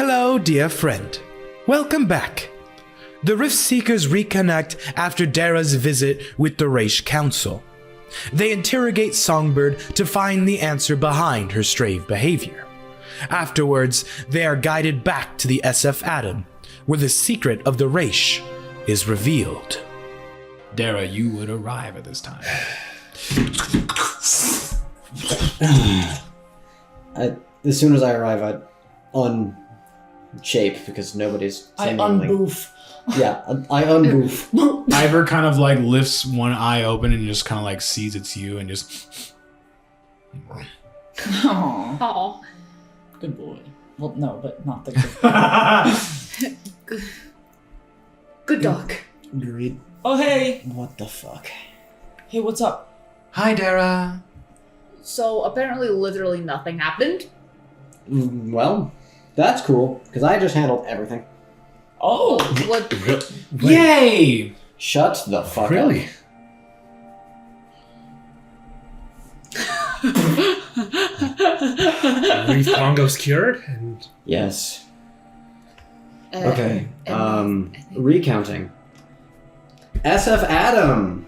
Hello, dear friend. Welcome back. The Riftseekers reconnect after Dara's visit with the Raesh Council. They interrogate Songbird to find the answer behind her strange behavior. Afterwards, they are guided back to the SF Atom, where the secret of the Raesh is revealed. Dara, you would arrive at this time. As soon as I arrive, I unshape because nobody's. I unboof. Yeah, I unboof. Ivor kind of like lifts one eye open and just kind of like sees it's you and just. Aww. Good boy. Well, no, but not the good. Good dog. Agreed. Oh, hey. What the fuck? Hey, what's up? Hi, Dara. So apparently literally nothing happened. Well, that's cool, because I just handled everything. Oh. What? Yay! Shut the fuck Really? Reef Pongo's cured? And Yes. Okay. Recounting. SF Atom.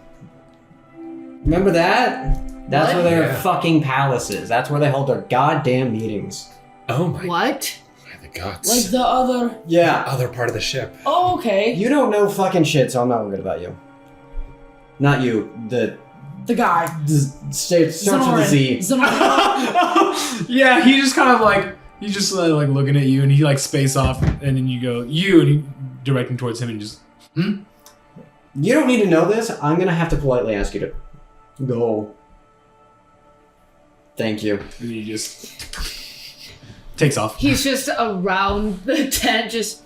Remember that? That's What? where their Yeah. fucking palaces. That's where they hold their goddamn meetings. oh my, What? the guts. Like the other. Yeah. other part of the ship. Oh, okay. You don't know fucking shit, so I'm not worried about you. Not you. The guy. starts with a Z. Zenoran. Yeah, he just kind of like he's just like looking at you and he like space off and then you go you and you directing towards him and just You don't need to know this. I'm gonna have to politely ask you to go. Thank you. and he just takes off. He's just around the tent, just.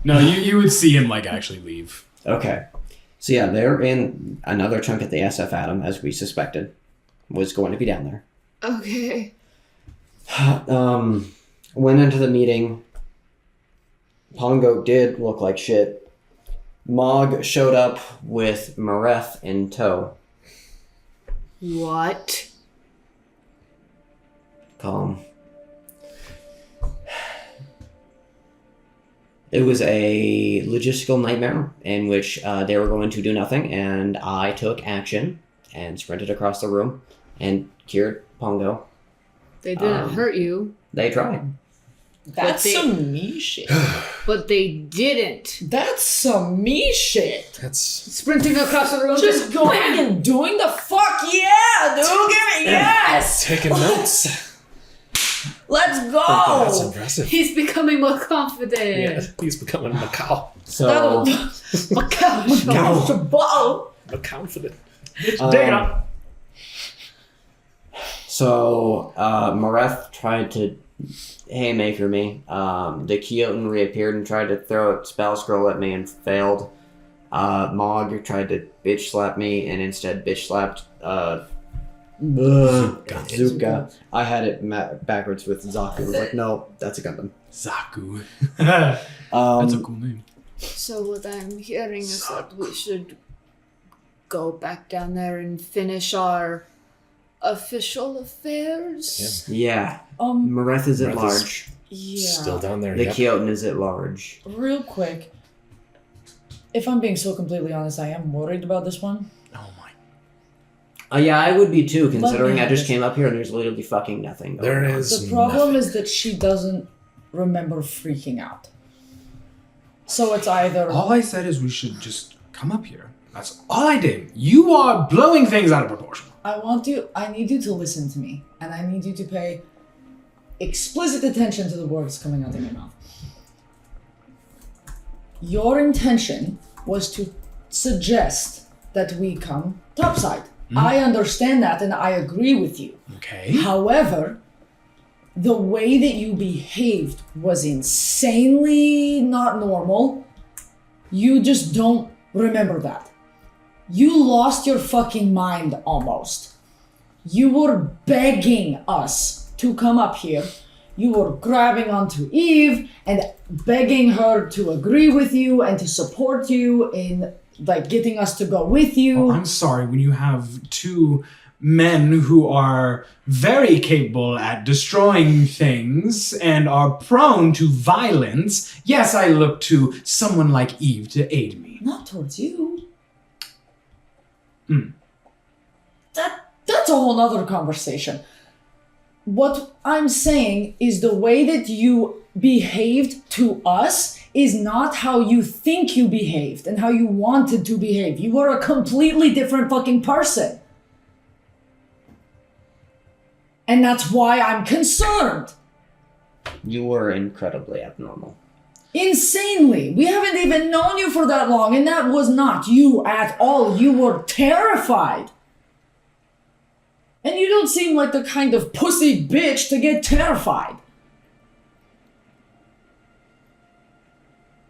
No, you would see him like actually leave. Okay. So yeah, they're in another chunk at the SF Atom, as we suspected was going to be down there. Okay. Went into the meeting. Pongo did look like shit. Mog showed up with Mareth in tow. What? Calm. It was a logistical nightmare in which they were going to do nothing, and I took action and sprinted across the room and cured Pongo. They didn't hurt you, They tried. That's they- some me shit. but they didn't. That's some me shit. That's Sprinting across the room, Just going and doing the fuck yeah, dude. Give me yes. taking notes. Let's That's go. impressive. He's becoming more confident. Yeah, he's becoming Macau. So, Macau. Confident. So, Mareth tried to haymaker me. The Kyotan reappeared and tried to throw a spell scroll at me and failed. Mog tried to bitch slap me and instead bitch slapped Zuka. I had it backwards with Zaku. I was like, no, that's a Gundam. Zaku. That's a cool name. So what I'm hearing is that we should go back down there and finish our official affairs. Yeah. Mareth is at Mareth is- large. Yeah. Still down there. The Yep. Kyotan is at large. Real quick. If I'm being so completely honest, I am worried about this one. Oh my. Yeah, I would be too, considering me I just have came up here and there's literally fucking nothing going There on. is The problem nothing. is that she doesn't remember freaking out. So it's either All I said is we should just come up here. That's all I did. You are blowing things out of proportion. I need you to listen to me, and I need you to pay explicit attention to the words coming out of your mouth. Your intention was to suggest that we come topside. I understand that and I agree with you. Okay. However, the way that you behaved was insanely not normal. You just don't remember that. You lost your fucking mind almost. You were begging us to come up here. You were grabbing onto Eve and begging her to agree with you and to support you in like getting us to go with you. I'm sorry, when you have two men who are very capable at destroying things and are prone to violence, yes, I look to someone like Eve to aid me. Not towards you. That's a whole nother conversation. What I'm saying is the way that you behaved to us is not how you think you behaved and how you wanted to behave. You were a completely different fucking person. And that's why I'm concerned. You were incredibly abnormal. Insanely. We haven't even known you for that long, and that was not you at all. You were terrified. And you don't seem like the kind of pussy bitch to get terrified.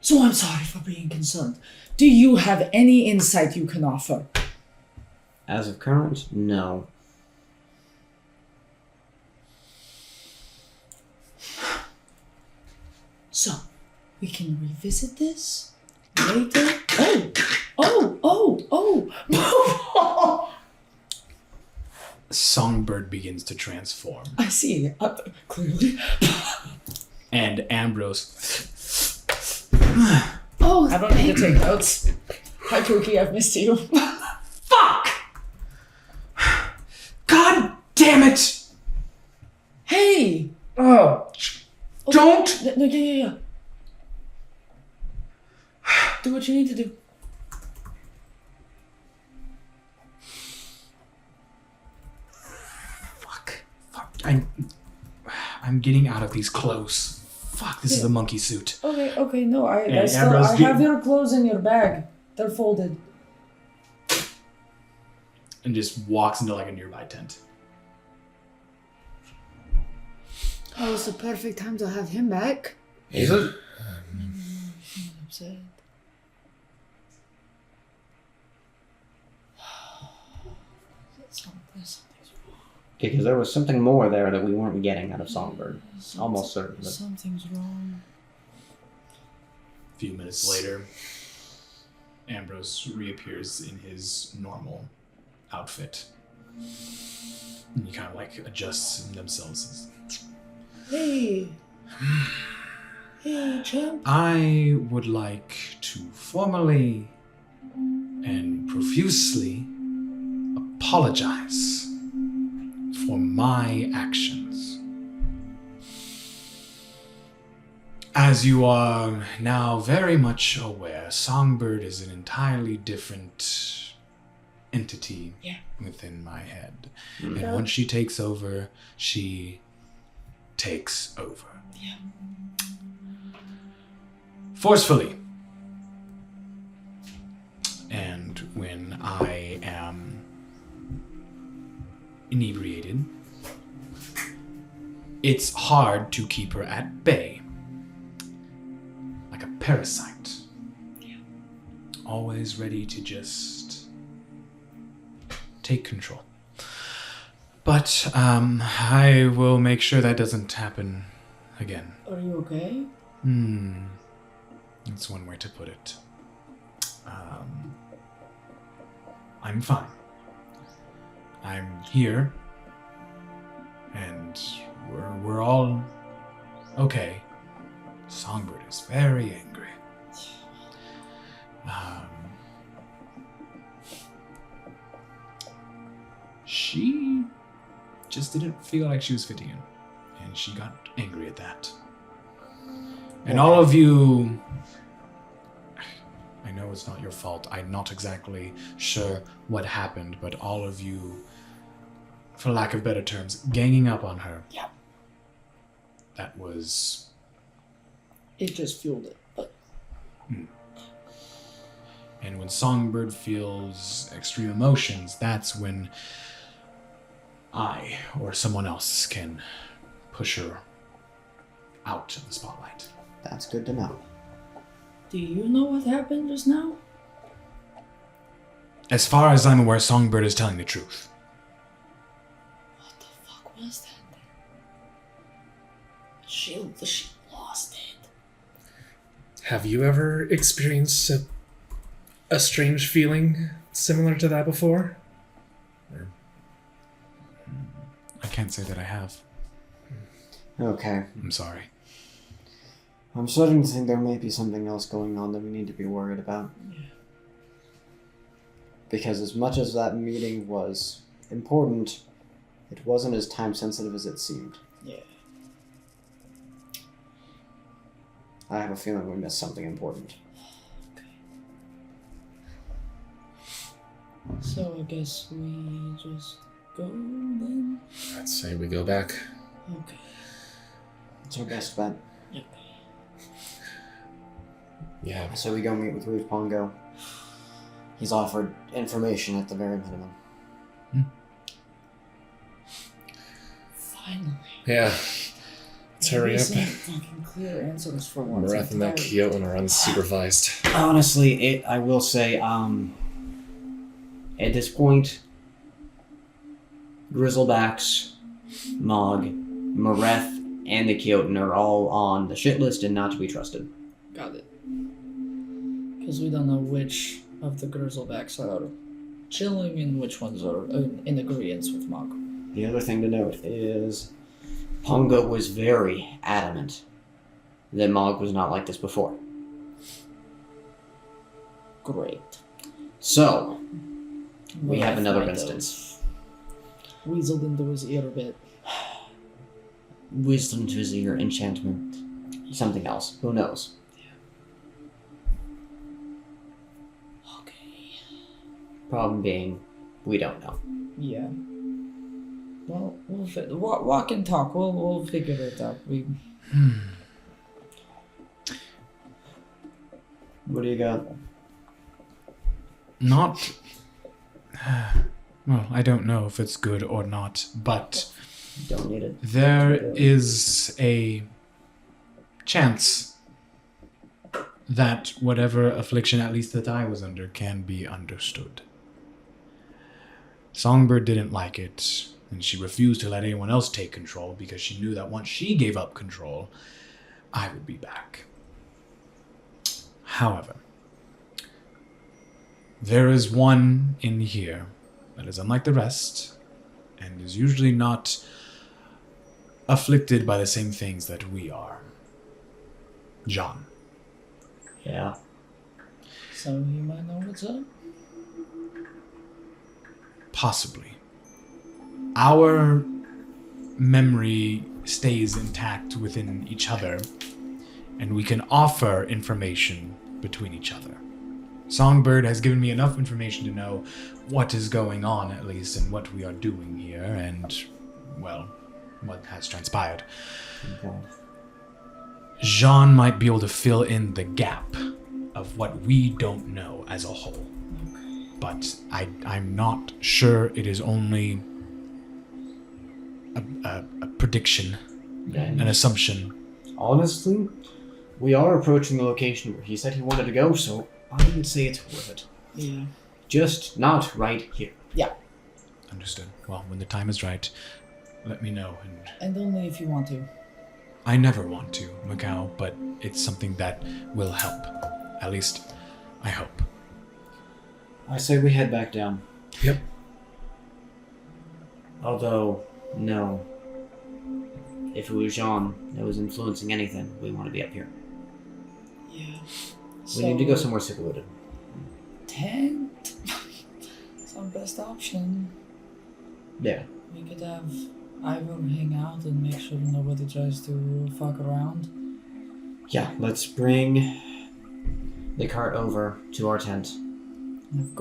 So I'm sorry for being concerned. Do you have any insight you can offer? As of current, no. So, we can revisit this later. Oh. Songbird begins to transform. I see. Clearly. And Ambrose. Oh, I don't need to take notes. Hi, Pookie, I've missed you. Fuck! God damn it! Hey! Oh, don't! No, yeah. Do what you need to do. Fuck. I'm getting out of these clothes. Fuck, this is a monkey suit. Okay, no, I Ambrose, have your clothes in your bag. They're folded. And just walks into like a nearby tent. Oh, it's the perfect time to have him back. Is it? I'm upset. Something's Because there was something more there that we weren't getting out of Songbird. Almost certain. But Something's wrong. A few minutes later, Ambrose reappears in his normal outfit. And he kind of like adjusts themselves. Hey, champ. I would like to formally and profusely apologize for my actions. As you are now very much aware, Songbird is an entirely different entity within my head. And once she takes over, she takes over. Yeah. Forcefully. And when I am inebriated, it's hard to keep her at bay. Like a parasite. Always ready to just take control. But I will make sure that doesn't happen again. Are you okay? That's one way to put it. I'm fine. I'm here, and we're all okay. Songbird is very angry. She just didn't feel like she was fitting in, and she got angry at that. And all of you, I know it's not your fault. I'm not exactly sure what happened, but all of you, for lack of better terms, ganging up on her. Yeah. That was... It just fueled it. But And when Songbird feels extreme emotions, that's when I or someone else can push her out of the spotlight. that's good to know. do you know what happened just now? As far as I'm aware, Songbird is telling the truth. What the fuck was that? She lost it. Have you ever experienced a strange feeling similar to that before? Or can't say that I have. Okay. I'm sorry. I'm starting to think there may be something else going on that we need to be worried about. Yeah. Because as much as that meeting was important, it wasn't as time sensitive as it seemed. Yeah. I have a feeling we missed something important. So I guess we just go then? I'd say we go back. Okay. It's our best bet. Okay. Yeah. So we go meet with Ruth Pongo. He's offered information at the very minimum. Finally. Yeah. Let's hurry up. Some fucking clear answers for once. Breath and that Kyoto are unsupervised. Honestly, I will say, at this point, Grizzlebacks, Mog, Mareth, and the Kyoto are all on the shit list and not to be trusted. Got it. Because we don't know which of the Grizzlebacks are chilling and which ones are in agreement with Mog. The other thing to note is Pongo was very adamant that Mog was not like this before. Great. So, we Well, have another might instance. have weaseled into his ear a bit. Wisdom to his ear, enchantment, something else. Who knows? Okay. Problem being, we don't know. Yeah. Well, walk and talk. We'll figure it out. What do you got? Not. Well, I don't know if it's good or not, but Don't need it. there is a chance that whatever affliction, at least that I was under, can be understood. Songbird didn't like it, and she refused to let anyone else take control because she knew that once she gave up control, I would be back. However, there is one in here that is unlike the rest, and is usually not afflicted by the same things that we are. John. Yeah. So you might know what's up. Possibly. Our memory stays intact within each other, and we can offer information between each other. Songbird has given me enough information to know what is going on, at least, and what we are doing here, and, well, what has transpired. Okay. Jean might be able to fill in the gap of what we don't know as a whole. But I'm not sure it is only a prediction, an assumption. Honestly, we are approaching the location where he said he wanted to go, so I would say it's worth it. Yeah. Just not right here. Yeah. Understood. Well, when the time is right, let me know. And And only if you want to. I never want to, Macau, but it's something that will help. At least, I hope. I say we head back down. Yep. Although, no. If it was Jean that was influencing anything, we want to be up here. Yeah. We need to go somewhere secluded. Tent? It's our best option. Yeah. We could have Ivor hang out and make sure nobody tries to fuck around. Yeah, let's bring the cart over to our tent.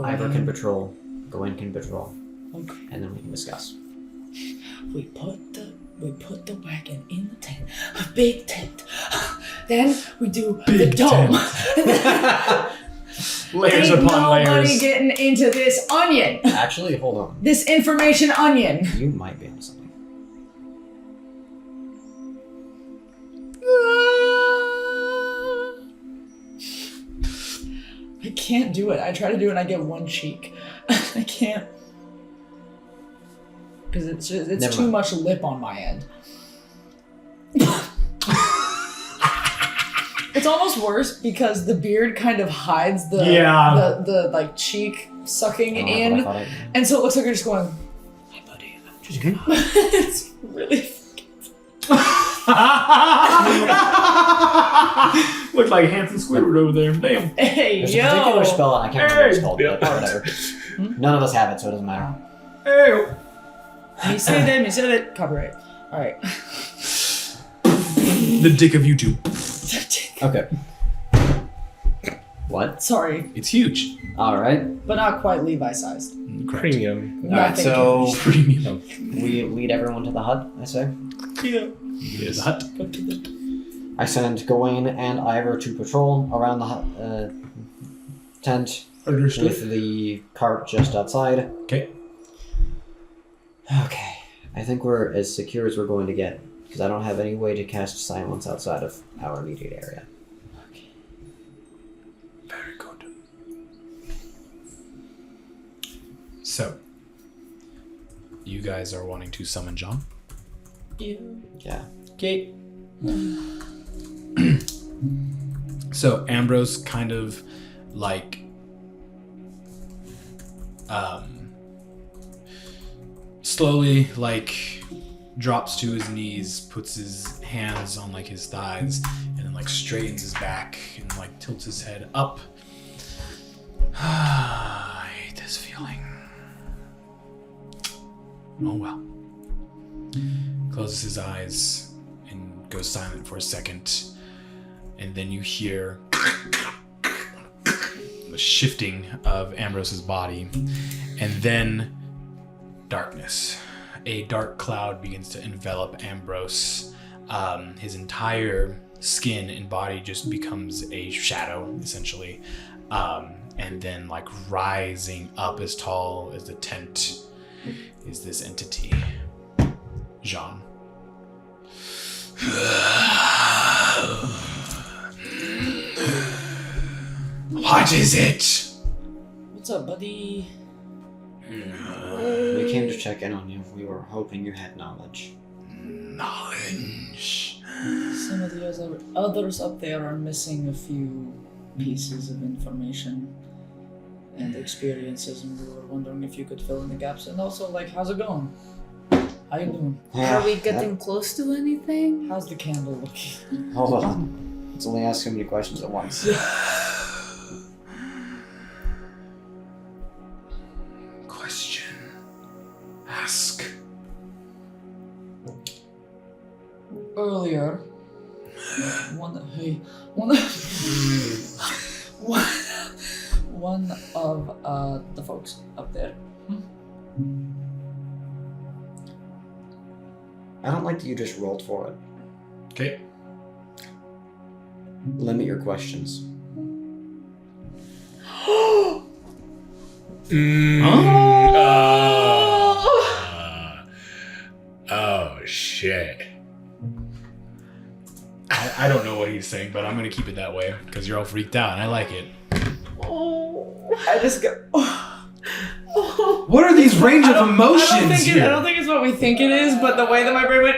Ivor can patrol, Gawain can patrol, Okay. and then we can discuss. We put the wagon in the tent, a big tent. Then we do the dome. Layers Ain't upon nobody layers. getting into this onion. Actually, hold on. This information onion. You might be into something. I can't do it. I try to do it and I get one cheek. I can't. Because it's Never too mind. much lip on my end. It's almost worse because the beard kind of hides the like cheek sucking I don't know in. if I thought it- And so it looks like you're just going, hi buddy, I'm It's really. Looked like Hanson Squidward over there. Damn. Hey, There's yo! a particular spell, and I can't remember what it's called, Hey! but whatever. None of us have it, so it doesn't matter. Hey. Me said it. Copyright. Alright. The dick of YouTube. Okay. What? Sorry, It's huge. Alright. but not quite Levi sized. Correct. Premium. Alright, so Premium. we lead everyone to the hut, I say. Yeah. Here's the hut. I send Gawain and Ivor to patrol around the hut, tent Understood. with the cart just outside. Okay. Okay. I think we're as secure as we're going to get, because I don't have any way to cast silence outside of our immediate area. Very good. So, you guys are wanting to summon John? Yeah. Okay. So Ambrose kind of like slowly like drops to his knees, puts his hands on like his thighs, and then like straightens his back and like tilts his head up. I hate this feeling. Oh well. Closes his eyes and goes silent for a second, and then you hear the shifting of Ambrose's body, and then darkness. A dark cloud begins to envelop Ambrose. His entire skin and body just becomes a shadow, essentially, and then like rising up as tall as the tent is this entity, Jean. What is it? What's up, buddy? We came to check in on you. We were hoping you had knowledge. Knowledge. Some of the others up there are missing a few pieces of information and experiences, and we were wondering if you could fill in the gaps. And also, like, how's it going? How you doing? Are we getting close to anything? How's the candle looking? Hold on. Let's only ask so many questions at once. Question. Ask. Earlier, one of the folks up there. I don't like that you just rolled for it. Okay. Limit your questions. Oh shit. I don't know what he's saying, but I'm gonna keep it that way because you're all freaked out and I like it. I just go. What are these range of emotions I here? don't think it's what we think it is, but the way that my brain went.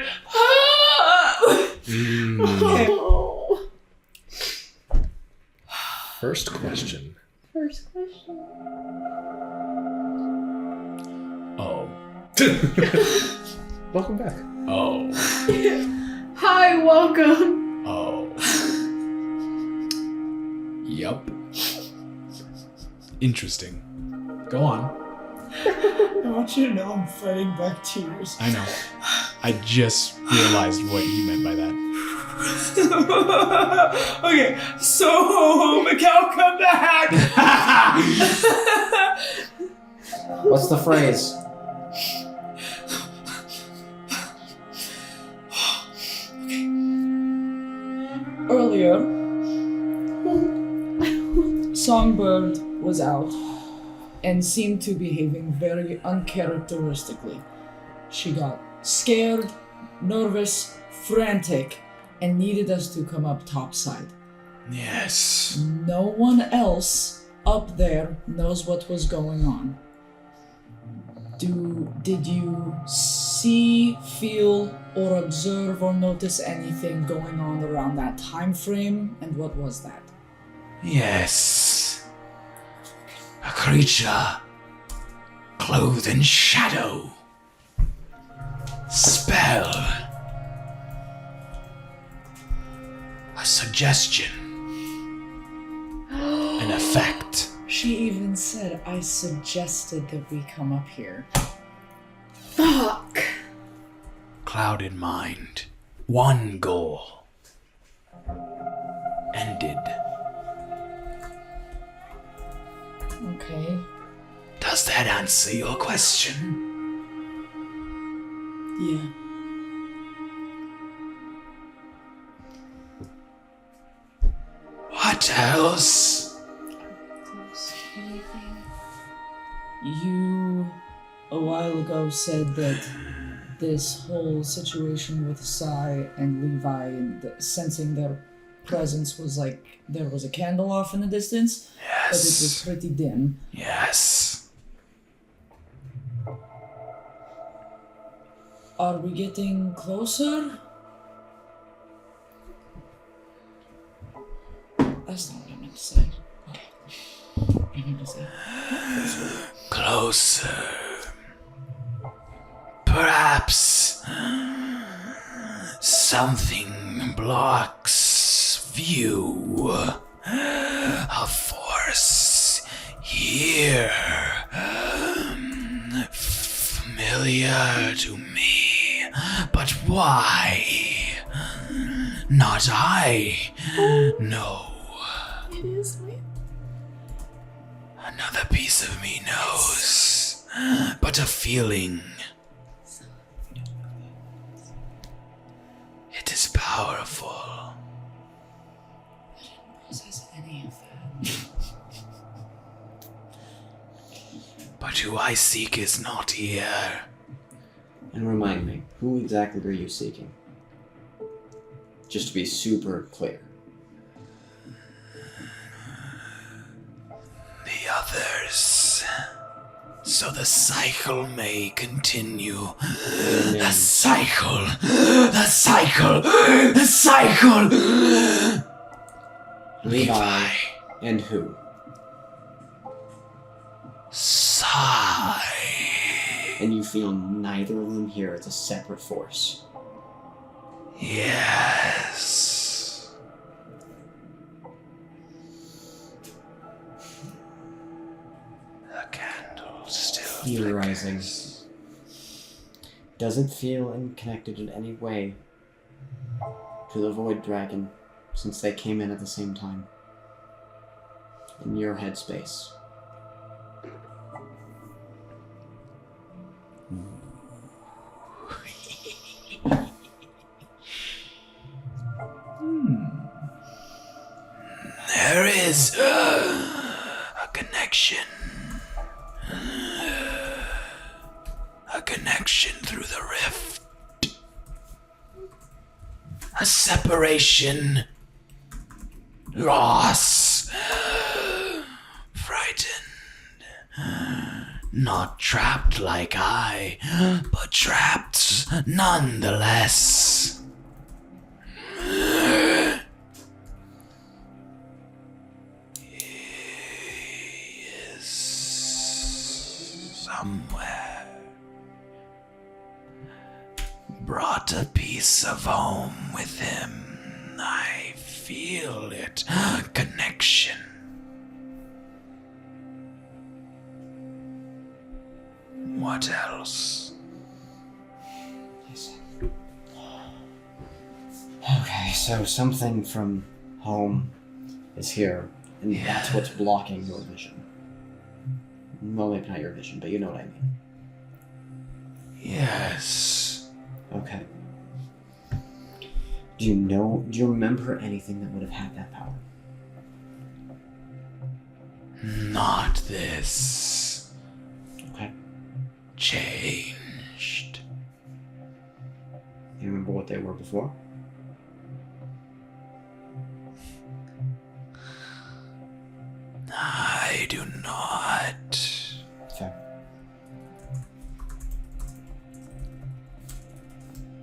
Okay. First question. First question. Oh. Welcome back. Oh. Hi, welcome. Oh. Yup. Interesting. Go on. I want you to know I'm fighting back tears. I know. I just realized what he meant by that. Okay, so Mikhail, come back. What's the phrase? Earlier, Songbird was out and seemed to be behaving very uncharacteristically. She got scared, nervous, frantic, and needed us to come up topside. Yes. No one else up there knows what was going on. Did you see, feel, or observe or notice anything going on around that time frame? And what was that? Yes. A creature clothed in shadow. spell, a suggestion, an effect. She even said, I suggested that we come up here. Fuck. Clouded mind. One goal. Ended. Okay. Does that answer your question? Yeah. What else? You, a while ago, said that this whole situation with Sai and Levi and sensing their presence was like there was a candle off in the distance, but it was pretty dim. Yes. Are we getting closer? That's not what I meant to say. Okay. I meant to say Closer. Perhaps something blocks view. A force here. Familiar to me. But why? Not I. No. It is me. Another piece of me knows. But a feeling. It is powerful. possess any of that. But who I seek is not here. And remind me, who exactly were you seeking? Just to be super clear. The others. So the cycle may continue. The cycle. The cycle. The cycle. Levi. And who? Sigh. And you feel neither of them here as a separate force. Yes. The candle still Theorizing. flickers. Doesn't feel connected in any way to the Void Dragon since they came in at the same time. In your headspace. There is a connection. A connection through the rift. A separation. Loss. Frightened. Not trapped like I, but trapped nonetheless. Somewhere brought a piece of home with him. I feel it. Connection. What else? Okay, so something from home is here, and that's what's blocking your vision. Well, maybe not your vision, but you know what I mean. Yes. Okay. Do you remember anything that would have had that power? Not this. Okay. Changed. You remember what they were before? I do not. Okay.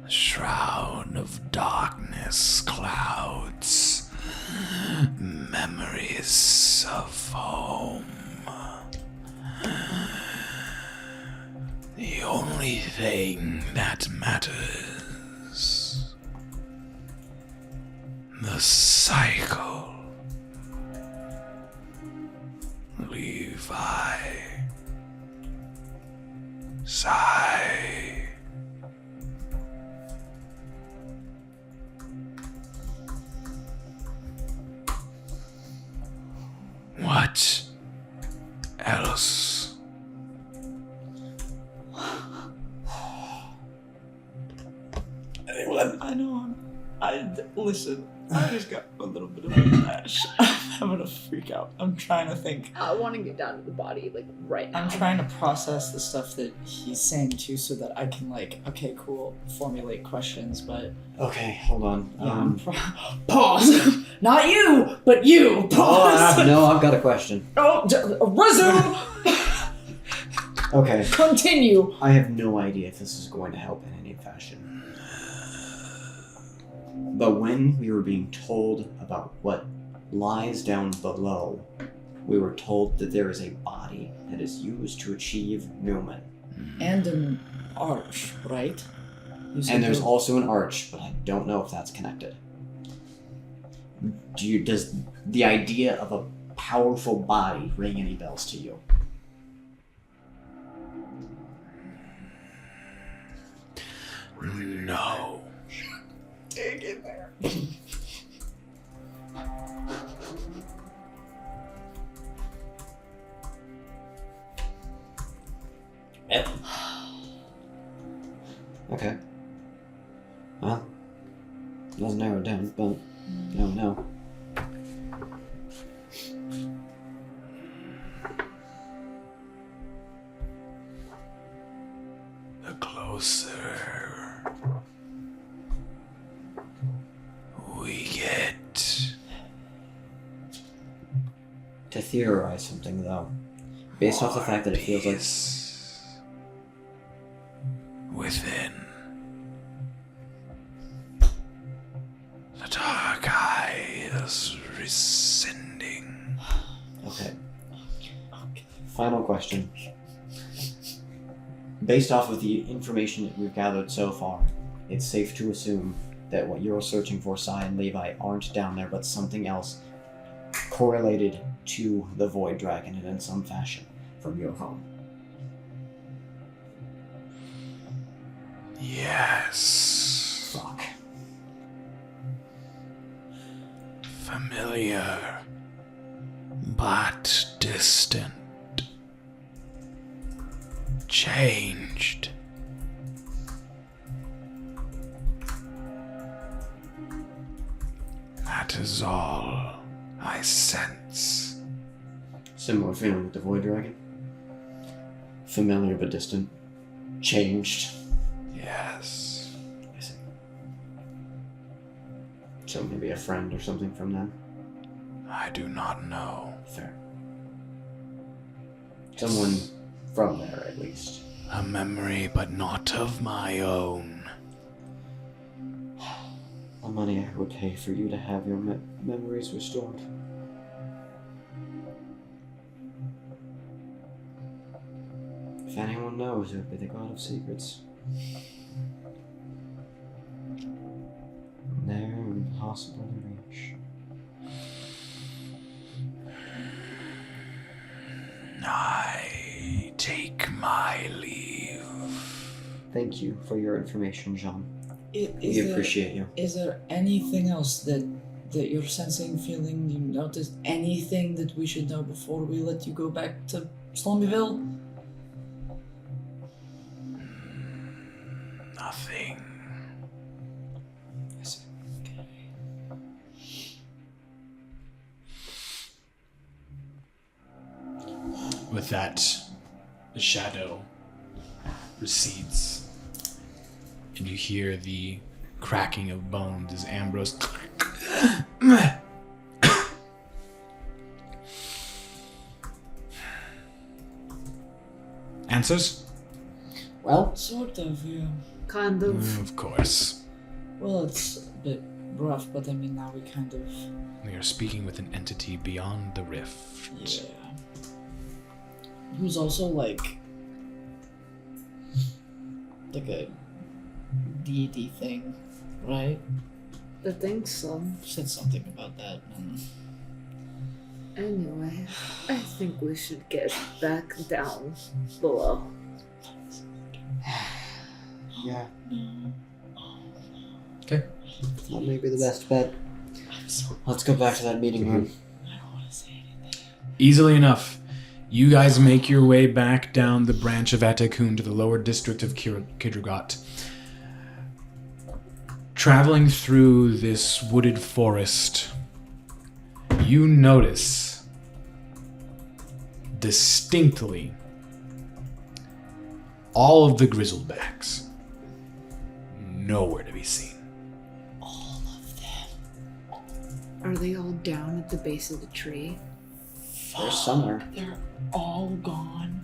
A shroud of darkness clouds. Memories of home. The only thing that matters. The cycle. Levi. Sigh. What else? I know. Listen. I just got a little bit of a flash. I'm having a freak out. I'm trying to think. I want to get down to the body, like, right now. I'm trying to process the stuff that he's saying too, so that I can okay, cool, formulate questions. But Okay, hold on. Pause. Not you, but you. Pause. No, I've got a question. Resume. Okay. Continue. I have no idea if this is going to help in any fashion. But when we were being told about what lies down below, we were told that there is a body that is used to achieve Newman. and an arch, right? And there's also an arch, but I don't know if that's connected. Does the idea of a powerful body ring any bells to you? No. Dig in there. Yep. Okay. Well, doesn't narrow it down, but no, no. The closer we get. To theorize something, though, based off the fact that it feels like within the dark eye is rescinding. Okay. Final question. Based off of the information that we've gathered so far, it's safe to assume that what you're searching for, Sai and Levi, aren't down there, but something else correlated to the Void Dragon and in some fashion from your home. Yes. Fuck. Familiar, but distant. Changed. That is all I sense. Similar feeling with the Void Dragon. Familiar but distant. Changed. Yes. I see. So maybe a friend or something from them? I do not know. Fair. Someone from there, at least. A memory, but not of my own. The money I would pay for you to have your memories restored. If anyone knows, it would be the God of Secrets. They're impossible to reach. I take my leave. Thank you for your information, Jean. Is We there- appreciate you. Is there anything else that you're sensing, feeling, you noticed? Anything that we should know before we let you go back to Slumbyville? Nothing. Yes. Okay. With that, the shadow recedes, and you hear the cracking of bones as Ambrose answers. Well, Sort of, yeah. Kind of. Of course. Well, it's a bit rough, but I mean, now we kind of... We are speaking with an entity beyond the rift. Yeah. Who's also, like... like a deity thing, right? I think so. Said something about that. Anyway, I think we should get back down below. Yeah. Okay. That may be the best bet. Let's go back to that meeting room. I don't want to say anything. Easily enough, you guys make your way back down the branch of Atakun to the lower district of Kidragot. Traveling through this wooded forest, you notice distinctly all of the grizzlebacks. Nowhere to be seen. All of them. Are they all down at the base of the tree? They're somewhere. They're all gone.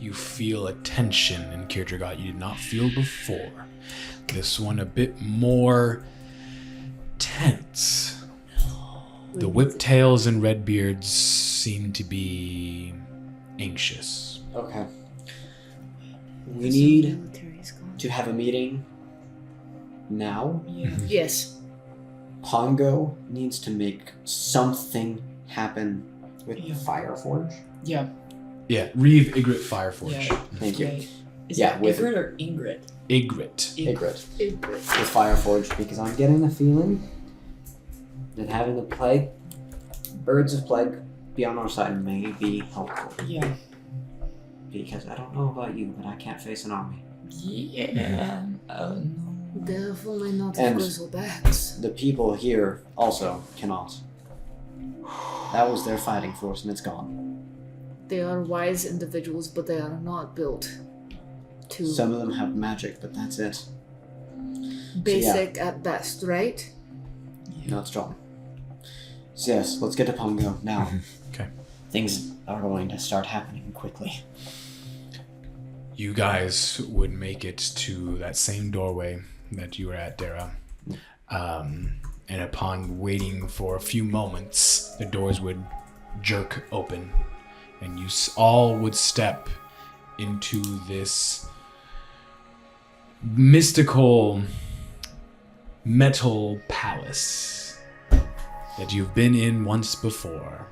You feel a tension in Kirdragot you did not feel before. This one a bit more tense. The whiptails and redbeards seem to be anxious. Okay. We The need military's gone. to have a meeting now. Yeah. Yes. Pongo needs to make something happen with Yeah. Fireforge. Yeah. Yeah, Reeve, Ygritte, Fireforge. Yeah. Thank you. Okay. Is Yeah, it with- Ygritte or Ingrid? Ygritte. Ygritte. With Fireforge, because I'm getting the feeling that having the plague, birds of plague, be on our side may be helpful. Yeah. Because I don't know about you, but I can't face an army. Yeah. Oh no. Definitely not the And- grizzlebacks. The people here also cannot. That was their fighting force, and it's gone. They are wise individuals, but they are not built to Some of them have magic, but that's it. basic at best, right? Not strong. So yes, let's get to Pongo now. Okay. Things are going to start happening quickly. You guys would make it to that same doorway that you were at, Dara. And upon waiting for a few moments, the doors would jerk open, and you all would step into this mystical metal palace that you've been in once before.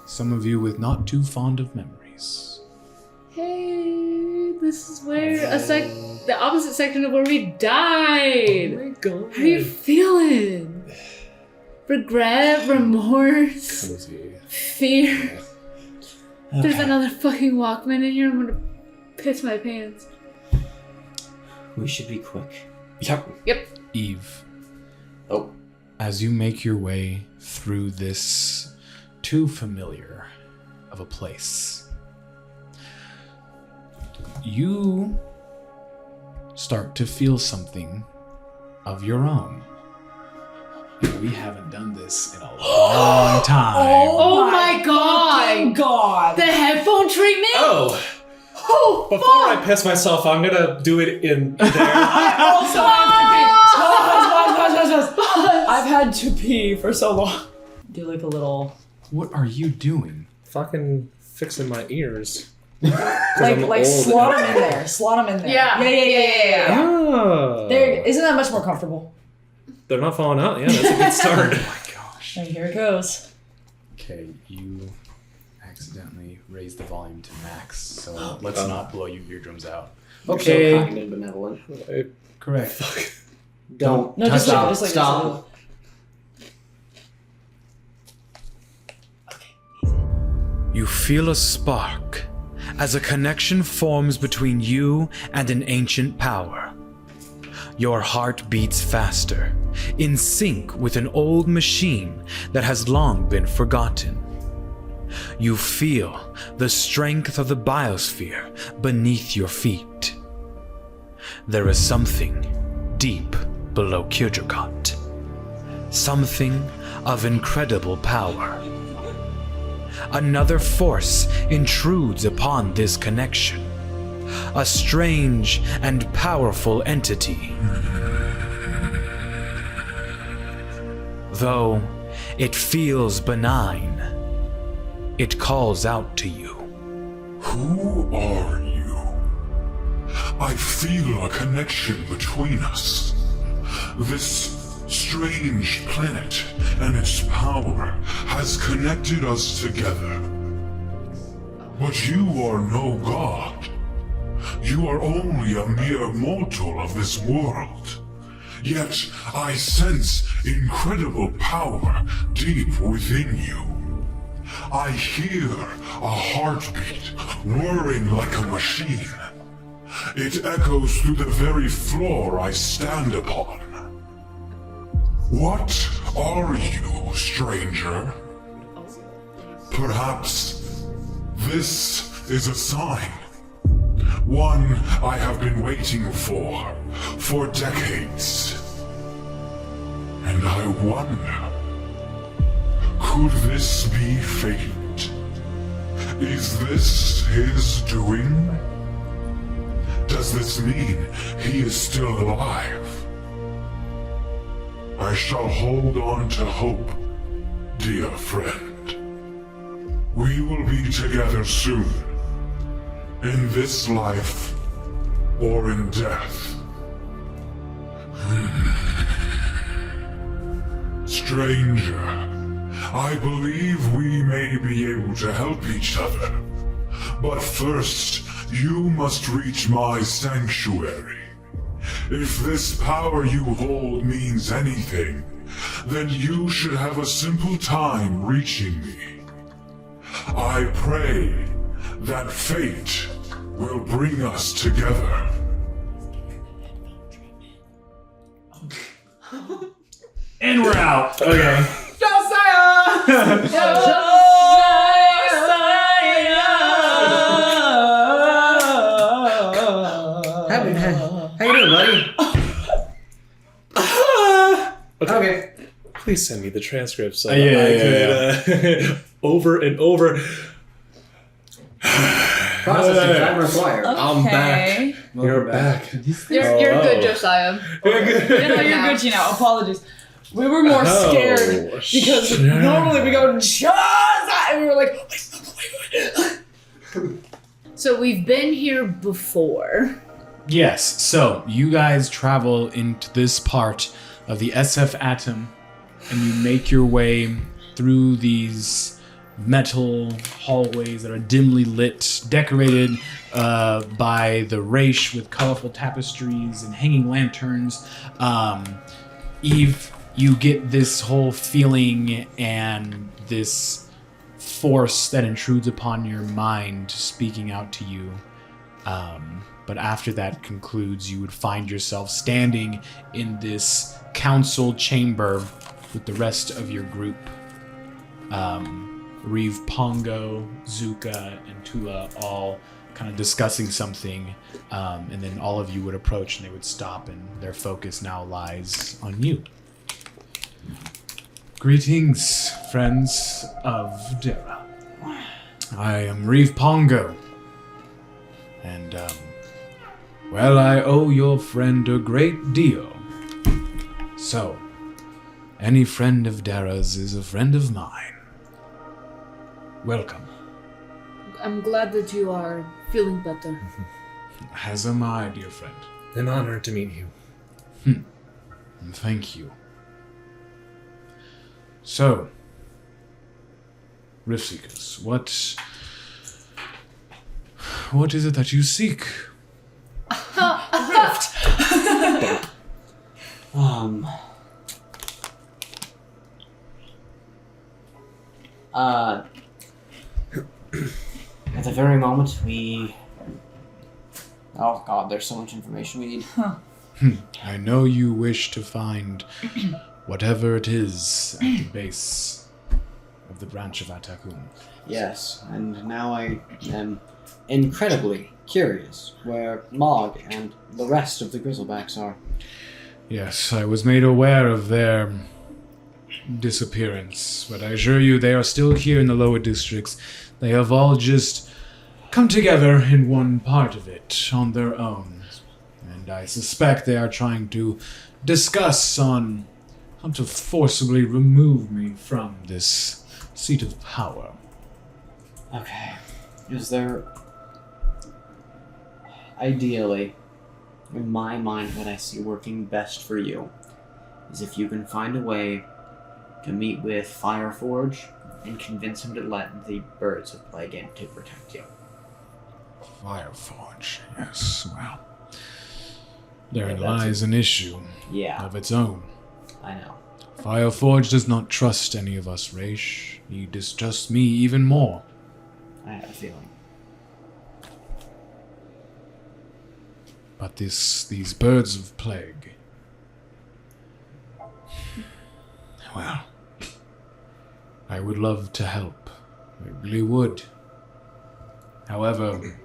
Some of you with not too fond of memories. Hey, this is where the opposite section of where we died. Oh my god. How are you feeling? Regret, remorse, Cozy. fear. There's another fucking Walkman in here. I'm gonna piss my pants. We should be quick. Yep. Yep. Eve, Oh, as you make your way through this too familiar of a place, you start to feel something of your own. We haven't done this in a long time. Oh my god! God! The headphone treatment? Oh! Oh, Before I piss myself, I'm gonna do it in there. Also, I've had to pee for so long. Do like a little, What are you doing? Fucking fixing my ears. 'Cause I'm like old. slot them in there. Slot them in there. Yeah. Yeah. Ah. There, isn't that much more comfortable? They're not falling out. Yeah, that's a good start. Oh my gosh. And here it goes. Okay, you accidentally raised the volume to max, so let's not blow your eardrums out. you're Okay. so kind and benevolent. Correct. Don't. No, just stop. like, just like Stop. You feel a spark as a connection forms between you and an ancient power. Your heart beats faster, in sync with an old machine that has long been forgotten. You feel the strength of the biosphere beneath your feet. There is something deep below Kirdragot, something of incredible power. Another force intrudes upon this connection, a strange and powerful entity. Though it feels benign, it calls out to you. Who are you? I feel a connection between us. This strange planet and its power has connected us together. But you are no god. You are only a mere mortal of this world. Yet I sense incredible power deep within you. I hear a heartbeat whirring like a machine. It echoes through the very floor I stand upon. What are you, stranger? Perhaps this is a sign. One I have been waiting for decades. And I wonder, could this be fate? Is this his doing? Does this mean he is still alive? I shall hold on to hope, dear friend. We will be together soon. In this life, or in death. Stranger, I believe we may be able to help each other. But first, you must reach my sanctuary. If this power you hold means anything, then you should have a simple time reaching me. I pray that fate will bring us together. And we're out. Okay. How you doing, buddy? Okay. Please send me the transcript so Yeah, that I could over and over. Processing time required. I'm back. Okay. You're back. You're good, Josiah. You're good. You know, you're good, Apologies. We were more scared because normally we go, Josiah, and we were like, wait. So we've been here before. Yes, so you guys travel into this part of the SF Atom, and you make your way through these metal hallways that are dimly lit, decorated by the Raesh with colorful tapestries and hanging lanterns. Eve, you get this whole feeling and this force that intrudes upon your mind speaking out to you. But after that concludes, you would find yourself standing in this council chamber with the rest of your group. Reeve, Pongo, Zuka, and Tula all kind of discussing something, and then all of you would approach and they would stop, and their focus now lies on you. Greetings, friends of Dara. I am Reeve Pongo, and well, I owe your friend a great deal. So, any friend of Dara's is a friend of mine. Welcome. I'm glad that you are feeling better. As am I, dear friend. An honor to meet you. Thank you. So, Riftseekers, what is it that you seek? At the very moment we... Oh god, there's so much information we need. I know you wish to find whatever it is at the base of the branch of Atakum. Yes, and now I am incredibly curious where Mog and the rest of the Grizzlebacks are. Yes, I was made aware of their disappearance, but I assure you they are still here in the lower districts. They have all just come together in one part of it on their own. And I suspect they are trying to discuss on how to forcibly remove me from this seat of power. Okay. Is there... Ideally, In my mind, what I see working best for you is if you can find a way to meet with Fireforge and convince him to let the Birds of Plague in to protect you. Fireforge, yes, well. Therein Yeah, that's lies an issue Yeah, of its own. I know. Fireforge does not trust any of us, Raesh. He distrusts me even more. I have a feeling. But these Birds of Plague... Well, I would love to help. I really would. However,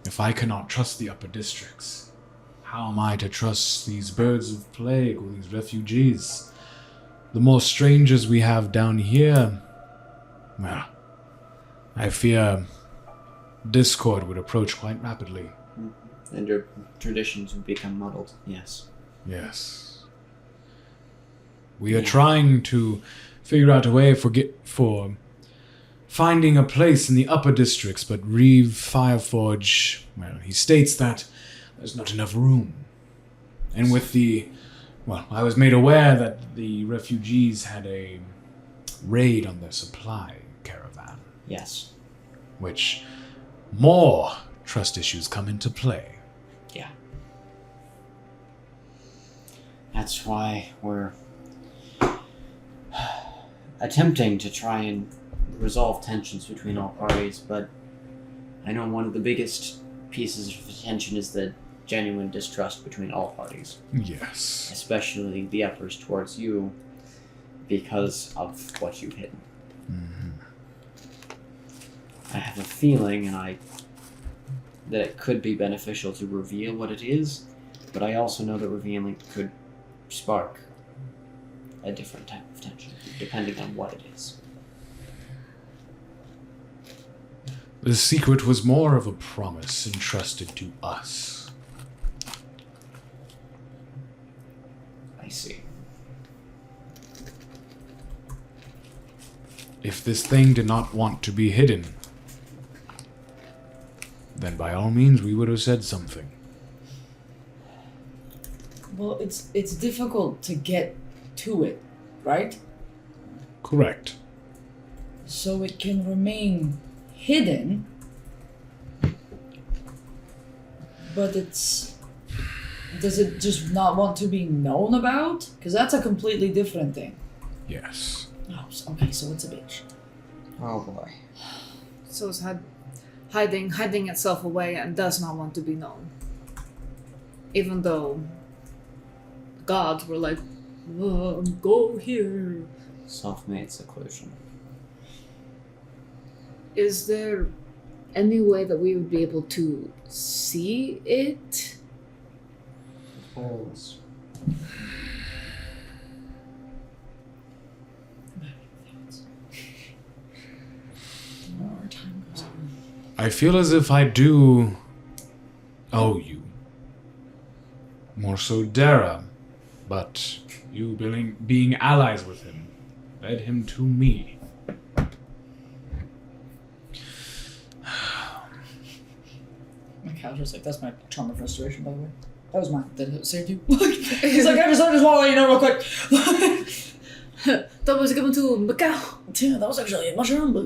if I cannot trust the upper districts, how am I to trust these Birds of Plague or these refugees? The more strangers we have down here, well, I fear discord would approach quite rapidly. And your traditions would become muddled, yes. Yes. We are trying to figure out a way for finding a place in the upper districts, but Reeve Fireforge, well, he states that there's not enough room. And with I was made aware that the refugees had a raid on their supply caravan. Yes. Which more trust issues come into play. Yeah. That's why we're attempting to try and resolve tensions between all parties, but I know one of the biggest pieces of tension is the genuine distrust between all parties. Yes. Especially the uppers towards you because of what you've hidden. Mm-hmm. I have a feeling, that it could be beneficial to reveal what it is, but I also know that revealing could spark a different type of tension, depending on what it is. The secret was more of a promise entrusted to us. I see. If this thing did not want to be hidden, then by all means we would have said something. Well, it's difficult to get to it, right? Correct. So it can remain hidden, but does it just not want to be known about? Because that's a completely different thing. Yes. Oh, okay, so it's a bitch. Oh boy. So it's hiding itself away and does not want to be known. Even though gods were like, go here. Self-made seclusion. Is there any way that we would be able to see it? Holes. The more time goes on. I feel as if I do owe you. More so Dara, but you being allies with him led him to me. My couch was like, that's my trauma of restoration, by the way. That was mine. That saved you. He's like, I just want to let you know real quick. That was given to Macau. Yeah, that was actually a mushroom, but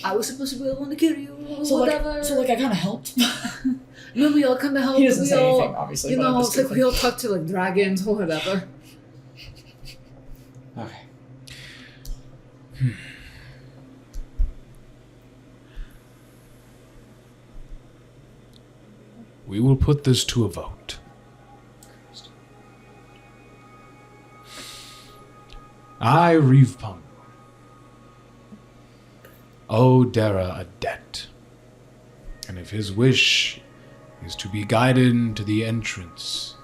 I was supposed to be the one to kill you. so whatever. I kind of helped. No, we all kind of help. He doesn't we say all, anything, obviously. You but I'm know, just it's like we kidding. all talk to like dragons or whatever. Okay. We will put this to a vote. I, Reeve Pung, owe Dara a debt. And if his wish is to be guided to the entrance,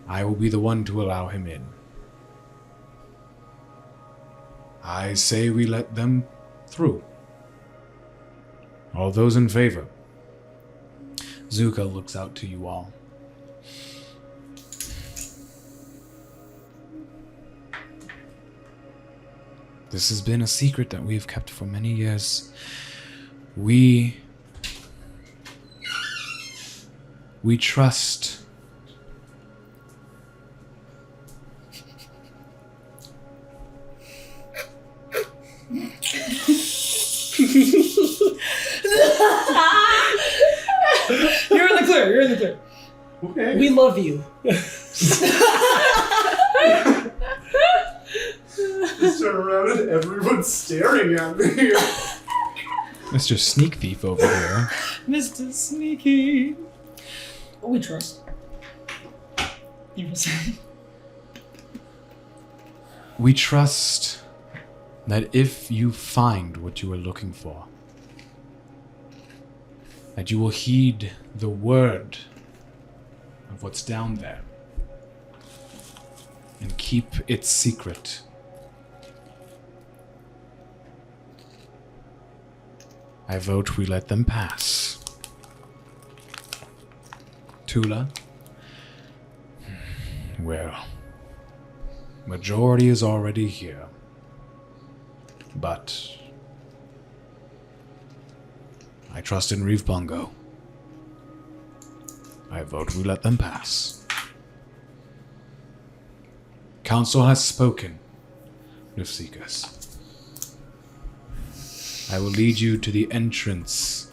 I will be the one to allow him in. I say we let them through. All those in favor? Zuka looks out to you all. This has been a secret that we have kept for many years. We We trust You're in the clear. You're in the clear. Okay. We love you. Just turn around and everyone's staring at me. Mr. Sneak Thief over here. Mr. Sneaky. We trust. You were saying? We trust that if you find what you are looking for, that you will heed the word of what's down there and keep it secret. I vote we let them pass. Tula? Well, majority is already here. But I trust in Reeve Bongo. I vote we let them pass. Council has spoken, Riftseekers. I will lead you to the entrance.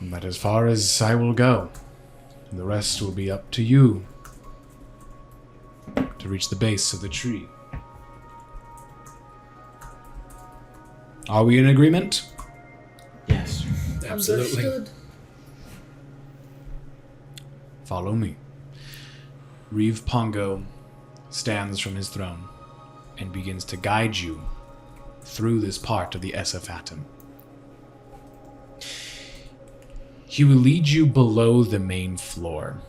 But as far as I will go, the rest will be up to you to reach the base of the tree. Are we in agreement? Yes. Absolutely. Understood. Follow me. Reeve Pongo stands from his throne and begins to guide you through this part of the SF Atom. He will lead you below the main floor,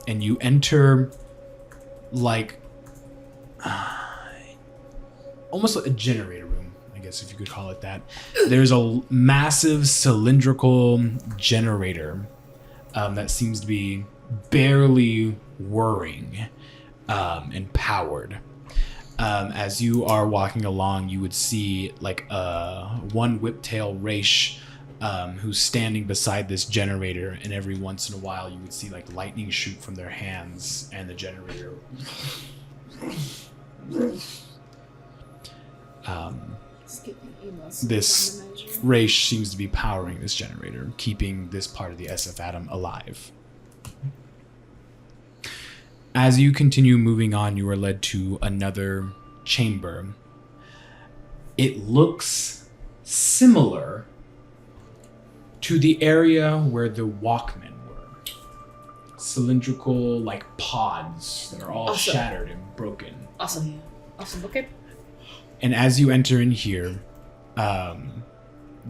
and you enter like almost like a generator room, I guess if you could call it that. There's a massive cylindrical generator that seems to be barely whirring and powered. As you are walking along, you would see like one whiptail Raesh who's standing beside this generator, and every once in a while you would see like lightning shoot from their hands and the generator. This Raesh seems to be powering this generator, keeping this part of the SF Atom alive. As you continue moving on, you are led to another chamber. It looks similar to the area where the Walkmen were. Cylindrical, like pods that are all Awesome. shattered and broken. Awesome. Awesome. Okay. And as you enter in here,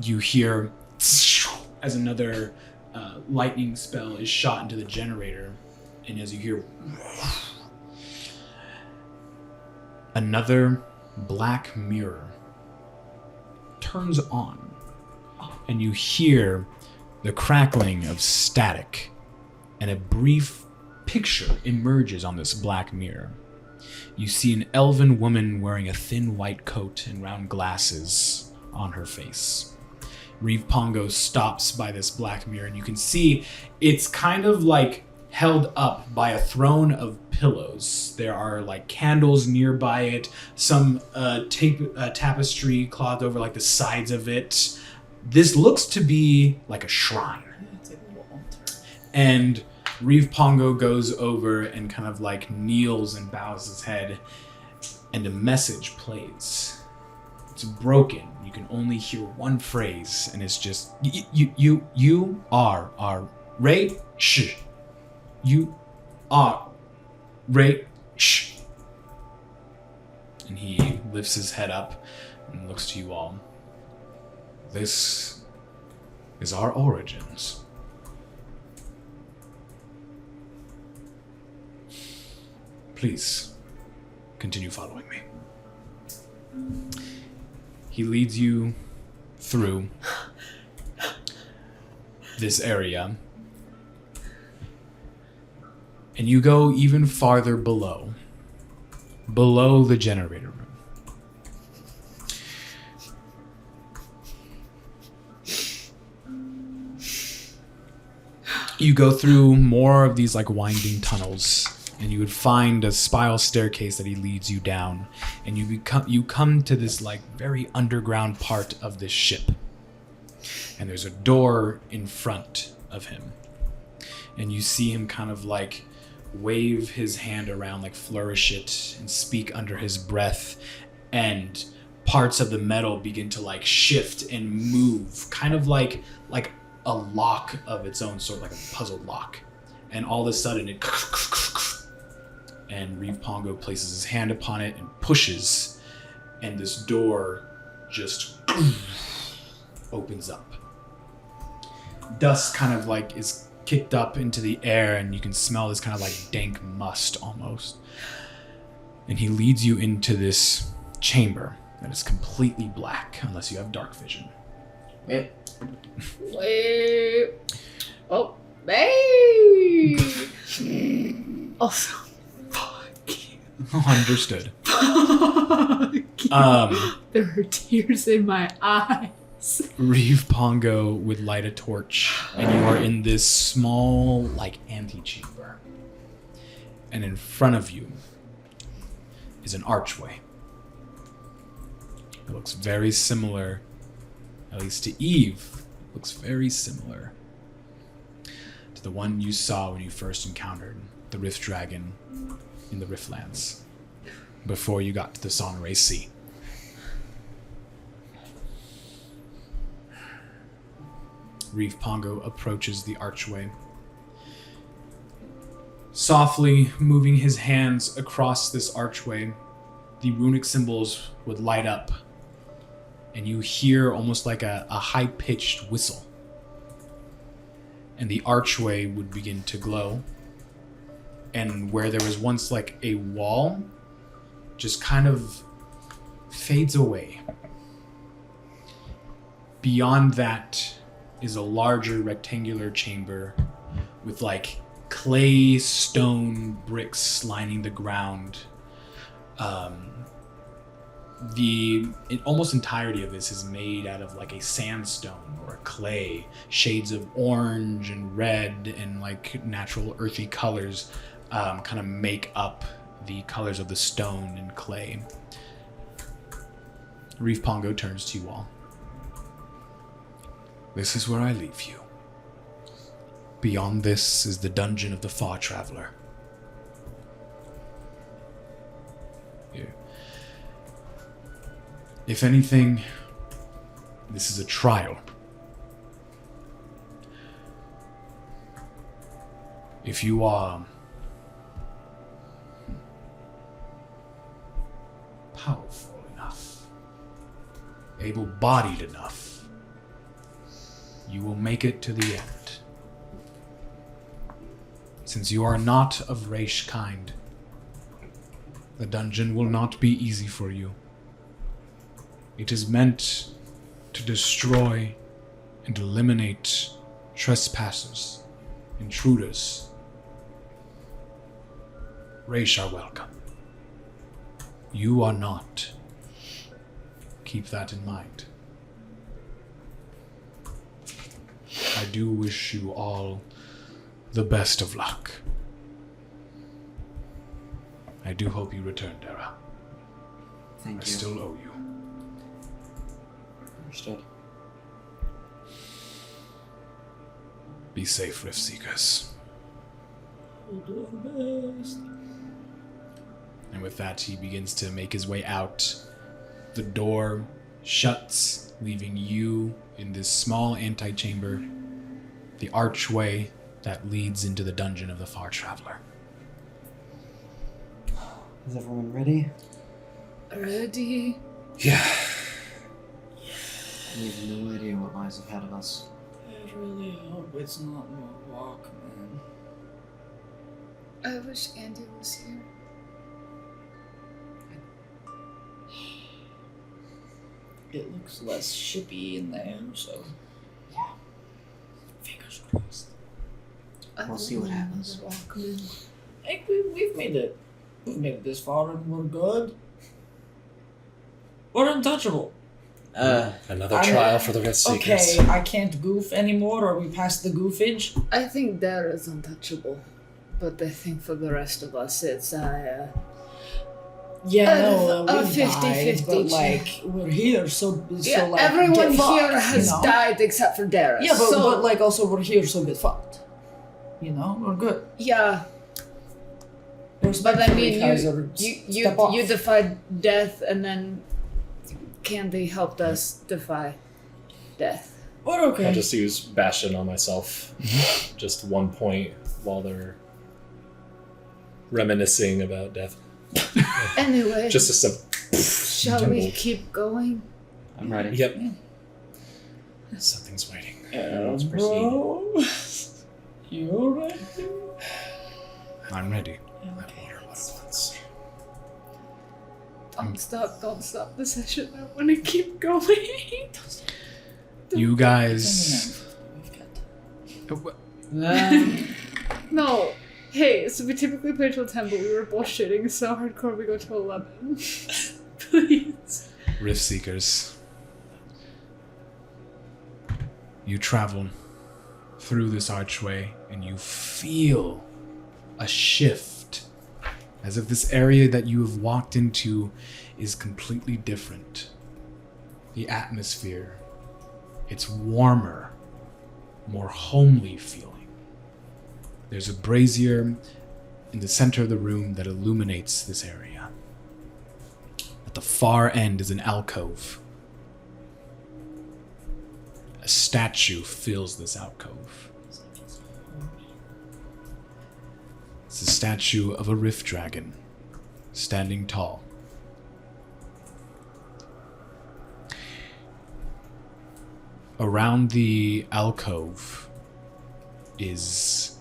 you hear as another lightning spell is shot into the generator. And as you hear, another black mirror turns on. And you hear the crackling of static. And a brief picture emerges on this black mirror. You see an elven woman wearing a thin white coat and round glasses on her face. Reeve Pongo stops by this black mirror, and you can see it's kind of like held up by a throne of pillows. There are like candles nearby it, some tapestry cloth over like the sides of it. This looks to be like a shrine. It's like a little altar. And Reeve Pongo goes over and kind of like kneels and bows his head, and a message plays. It's broken. You can only hear one phrase, and it's just you are Raesh. You are Raesh. And he lifts his head up and looks to you all. This is our origins. Please, continue following me. He leads you through this area, and you go even farther below the generator room. You go through more of these like winding tunnels, and you would find a spiral staircase that he leads you down, and you come to this like very underground part of this ship, and there's a door in front of him, and you see him kind of like wave his hand around, like flourish it and speak under his breath, and parts of the metal begin to like shift and move, kind of like a lock of its own sort, like a puzzle lock. And all of a sudden it and Reeve Pongo places his hand upon it and pushes, and this door just opens up. Dust kind of like is kicked up into the air, and you can smell this kind of like dank must almost. And he leads you into this chamber that is completely black unless you have dark vision. Yep. Wait. Oh, hey. Also, fuck you. Understood. Fuck you. There are tears in my eyes. Reeve Pongo would light a torch, and you are in this small, like, antechamber. And in front of you is an archway. It looks very similar, at least to Eve, looks very similar to the one you saw when you first encountered the Rift Dragon in the Riftlands, before you got to the Sonoray Sea. Reeve Pongo approaches the archway, softly moving his hands across this archway. The runic symbols would light up, and you hear almost like a high-pitched whistle. And the archway would begin to glow. And where there was once like a wall, just kind of fades away. Beyond that is a larger rectangular chamber with like clay stone bricks lining the ground. The almost entirety of this is made out of like a sandstone or a clay. Shades of orange and red and like natural earthy colors kind of make up the colors of the stone and clay. Reeve Pongo turns to you all. This is where I leave you. Beyond this is the dungeon of the Far Traveler. Here. If anything, this is a trial. If you are powerful enough, able-bodied enough, you will make it to the end. Since you are not of Raesh kind, the dungeon will not be easy for you. It is meant to destroy and eliminate trespassers, intruders. Raesh are welcome. You are not. Keep that in mind. I do wish you all the best of luck. I do hope you return, Dara. Thank you. I still owe you. Understood. Be safe, Riftseekers. We'll do our best. And with that, he begins to make his way out. The door shuts, leaving you in this small antechamber, the archway that leads into the dungeon of the Far Traveler. Is everyone ready? Ready? Yeah. We have no idea what lies ahead of us. I really hope it's not more walk, man. I wish Andy was here. It looks less shippy in there, so yeah. Fingers crossed. We'll see what happens. Hey, we've made it. We've made it this far and we're good. We're untouchable. Another trial for the Riftseekers. Okay, I can't goof anymore. Are we past the goofage? I think Dara is untouchable, but I think for the rest of us, it's Yeah, A no, we 50-50 died, but like we're here, so yeah. like Everyone get here fucked, has you know? died except for Dara. Yeah, but, so, but like also we're here, so get fucked. You know, we're good. yeah. But I Respectfully, mean, Kaiser, you step off. defied death, and then Candy helped us defy death. We're okay. I'll just use Bastion on myself. Just 1 point while they're reminiscing about death. Anyway, Just a simple. shall we keep going? I'm ready. Yep. Something's waiting. Let's proceed. Bro, you ready? I'm ready. That water once. Don't stop the session. I want to keep going. You guys. No. Hey, so we typically play till 10, but we were bullshitting so hardcore we go to 11. Please. Riftseekers. You travel through this archway and you feel a shift. As if this area that you have walked into is completely different. The atmosphere, it's warmer, more homely feeling. There's a brazier in the center of the room that illuminates this area. At the far end is an alcove. A statue fills this alcove. It's the statue of a rift dragon, standing tall. Around the alcove is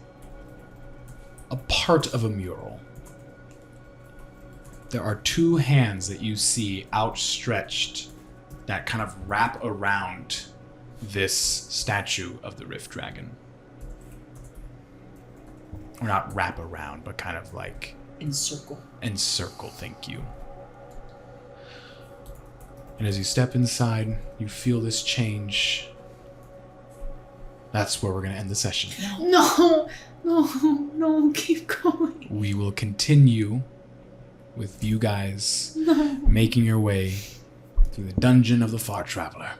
a part of a mural. There are two hands that you see outstretched that kind of wrap around this statue of the Rift Dragon. Or not wrap around, but kind of like Encircle. encircle, thank you. And as you step inside, you feel this change. That's where we're going to end the session. No, keep going. We will continue with you guys making your way through the dungeon of the Far Traveler.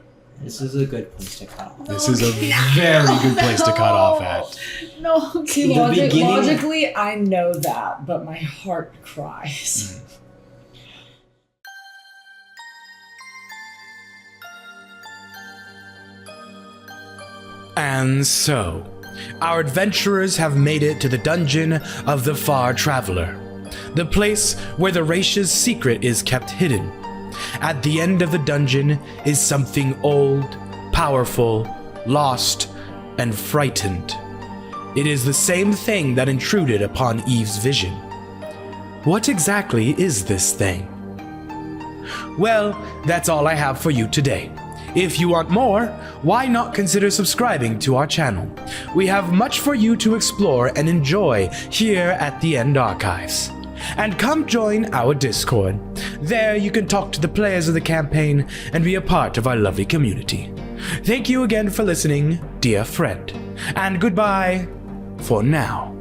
This is a good place to cut off. This is a very good place to cut off at. No, See, The beginning- logically, I know that, but my heart cries. And so, our adventurers have made it to the dungeon of the Far Traveler, the place where the Raesh's secret is kept hidden. At the end of the dungeon is something old, powerful, lost, and frightened. It is the same thing that intruded upon Eve's vision. What exactly is this thing? Well, that's all I have for you today. If you want more, why not consider subscribing to our channel? We have much for you to explore and enjoy here at the End Archives. And come join our Discord. There you can talk to the players of the campaign and be a part of our lovely community. Thank you again for listening, dear friend. And goodbye for now.